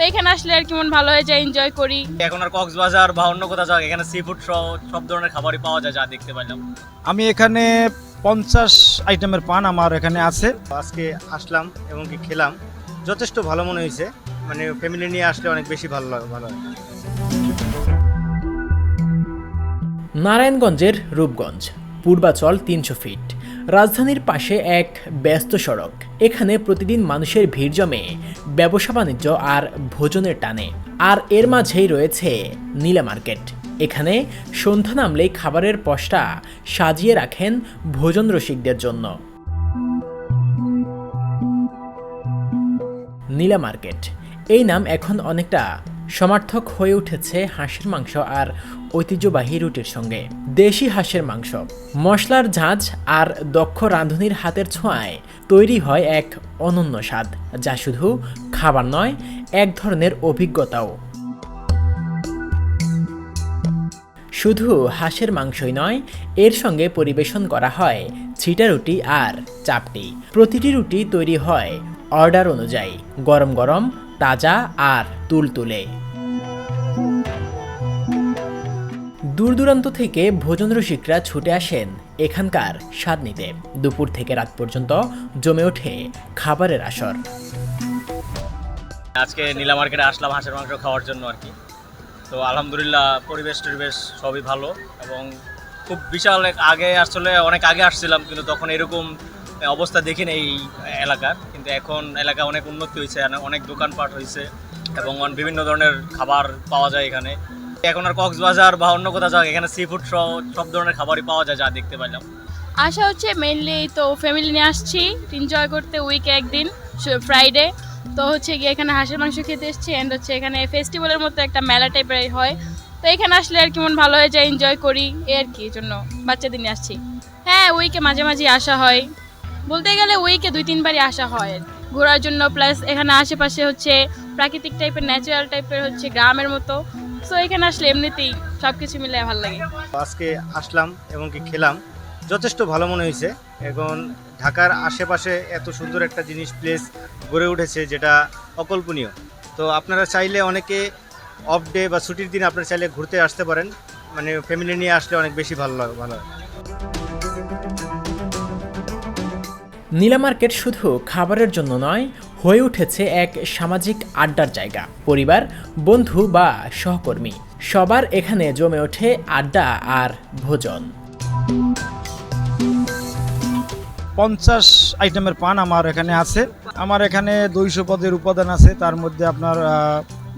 এখানে আসলে আর কি মন ভালো হয়ে যায়, এনজয় করি। এখন আর কক্সবাজার বা অন্য কোথাও যাক, এখানে সি ফুড সব ধরনের খাবারই পাওয়া যায়, যা দেখতে পাইলাম। আমি এখানে 50 আইটেমের পান আমার এখানে আছে। আজকে আসলাম এবং কি খেলাম, যথেষ্ট ভালো মনে হয়েছে। মানে ফ্যামিলি নিয়ে আসলে অনেক বেশি ভালো হয়। নারায়ণগঞ্জের রূপগঞ্জ, পূর্বাচল 300 ফিট, রাজধানীর পাশে এক ব্যস্ত সড়ক। এখানে প্রতিদিন মানুষের ভিড় জমে ব্যবসা বাণিজ্য আর ভোজনের টানে। আর এর মাঝেই রয়েছে নীলা মার্কেট। এখানে সন্ধ্যা নামলেই খাবারের পসরা সাজিয়ে রাখেন ভোজন রসিকদের জন্য। নীলা মার্কেট এই নাম এখন অনেকটা সমার্থক হয়ে উঠেছে হাঁসের মাংস আর ঐতিহ্যবাহী রুটির সঙ্গে। দেশি হাঁসের মাংস, মশলার ঝাঁঝ আর দক্ষ রাঁধুনির হাতের ছোঁয়ায় তৈরি হয় এক অনন্য স্বাদ, যা শুধু খাবার নয়, এক ধরনের অভিজ্ঞতাও। শুধু হাঁসের মাংসই নয়, এর সঙ্গে পরিবেশন করা হয় ছিটা রুটি আর চাপটি। প্রতিটি রুটি তৈরি হয় অর্ডার অনুযায়ী, গরম গরম, তাজা আর তুলতুলে। দূর দূরান্ত থেকে ভোজন রসিকরা ছুটে আসেন এখানকার স্বাদ নিতে। দুপুর থেকে রাত পর্যন্ত জমে ওঠে খাবারের আসর। আজকে নীলা মার্কেটে আসলাম হাঁসের মাংস খাওয়ার জন্য আর কি। তো আলহামদুলিল্লাহ, পরিবেশ টরিবেশ সবই ভালো এবং খুব বিশাল অনেক আগে আসছিলাম, কিন্তু তখন এরকম অবস্থা দেখিনি এই এলাকার। কিন্তু এখন এলাকা অনেক উন্নতি হয়েছে, অনেক দোকানপাট হয়েছে এবং বিভিন্ন ধরনের খাবার পাওয়া যায় এখানে। এখন আর কক্সবাজার বা অন্য কোথাও যাক, এখানে সি ফুড সব ধরনের খাবারই পাওয়া যায়, যা দেখতে পাইলাম। আশা হচ্ছে মেইনলি তো ফ্যামিলি নিয়ে আসছি এনজয় করতে, উইকে একদিন ফ্রাইডে। তো হচ্ছে গিয়ে এখানে হাঁসের মাংস খেতে এসেছি, অ্যান্ড হচ্ছে এখানে ফেস্টিভ্যালের মতো একটা মেলা টাইপের হয়। তো এখানে আসলে আর কি মন ভালো হয়ে যায়, এনজয় করি এই আর কি, এই জন্য বাচ্চাদের নিয়ে আসছি। হ্যাঁ, উইকে মাঝে মাঝে আসা হয়, বলতে গেলে উইকে 2-3 বারই আসা হয় ঘোরার জন্য। প্লাস এখানে আশেপাশে হচ্ছে প্রাকৃতিক টাইপের, ন্যাচারাল টাইপের হচ্ছে গ্রামের মতো। সো এখানে আসলে এমনিতেই সব কিছু মিলে ভালো লাগে। আজকে আসলাম এবং কি খেলাম, যথেষ্ট ভালো মনে হয়েছে। এখন ঢাকার আশেপাশে এত সুন্দর একটা জিনিস প্লেস গড়ে উঠেছে, যেটা অকল্পনীয়। তো আপনারা চাইলে অনেকে অফ ডে বা ছুটির দিন আপনারা চাইলে ঘুরতে আসতে পারেন। মানে ফ্যামিলি নিয়ে আসলে অনেক বেশি ভালো হয়। নীলা মার্কেট শুধু খাবারের জন্য নয়, হয়ে উঠেছে এক সামাজিক আড্ডার জায়গা। পরিবার, বন্ধু বা সহকর্মী, সবার এখানে জমে ওঠে আড্ডা আর ভোজন। 50 আইটেমের পান আমার এখানে আছে। আমার এখানে 200 পদের উপাদান আছে। তার মধ্যে আপনার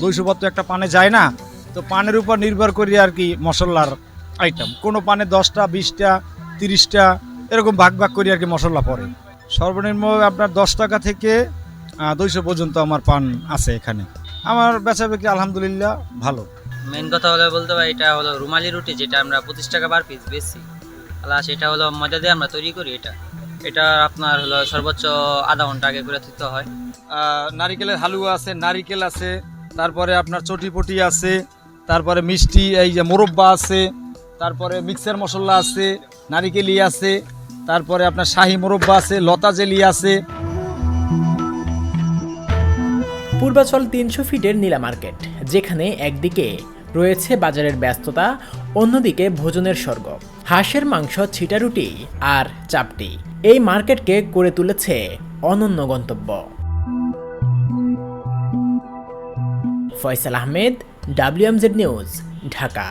200 পদ তো একটা পানে যায় না, তো পানের উপর নির্ভর করি আর কি মশলার আইটেম। কোনো পানে 10টা, 20টা, 30টা এরকম ভাগ ভাগ করি আর কি মশলা পড়ে। সর্বনিম্ন আপনার 10 টাকা থেকে 200 পর্যন্ত আমার পান আছে এখানে। আমার বেচা বিক্রি আলহামদুলিল্লাহ ভালো। মেন কথা হলো বলতে পারি, এটা হলো রুমালি রুটি, যেটা আমরা 25 টাকা পার পিস বেশি। সেটা হলো ময়দা দিয়ে আমরা তৈরি করি। এটা আপনার হলো সর্বোচ্চ আধা ঘন্টা আগে করে দিতে হয়। নারিকেলের হালুয়া আছে, নারিকেল আছে, তারপরে আপনার চটিপটি আছে, তারপরে মিষ্টি এই যে মোরব্বা আছে, তারপরে মিক্সার মশলা আছে, নারিকেলি আছে, তারপরে আপনার শাহি মোরব্বা আছে, লতা জেলি আছে। পূর্বাচল 300 ফিটের নীলা মার্কেট, যেখানে একদিকে রয়েছে বাজারের ব্যস্ততা, অন্যদিকে ভোজনের স্বর্গ। হাঁসের মাংস, ছিটা রুটি আর চাপটি এই মার্কেটকে করে তুলেছে অনন্য গন্তব্য। Faisal Ahmed, WMZ news, Dhaka.